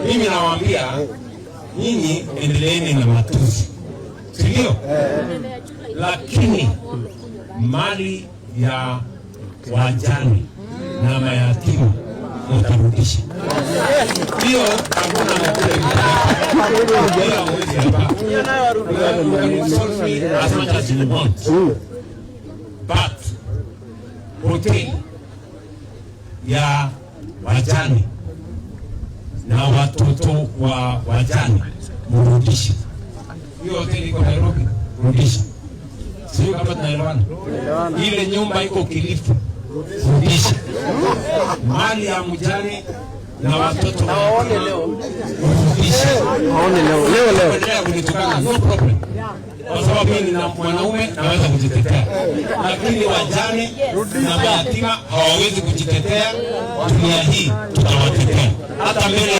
Mimi nawaambia nyinyi endeleeni na matusi, sio? Lakini mali ya wajane na mayatima utarudisha. Hiyo hakuna as much as you want. But hoteli ya wajane na watoto wa wajane murudisha. Hiyo hoteli iko Nairobi, rudisha. Sio kama tunaelewana. Ile nyumba iko Kilifi, rudisha. Mali ya mjane na watoto waone leo. Rudisha. Waone leo. Endelea kunitukana, no problem. Kwa sababu mimi ni mwanaume naweza kujitetea. Lakini wajane na mayatima hawawezi kujitetea. Dunia hii tutawatetea. Hata mbele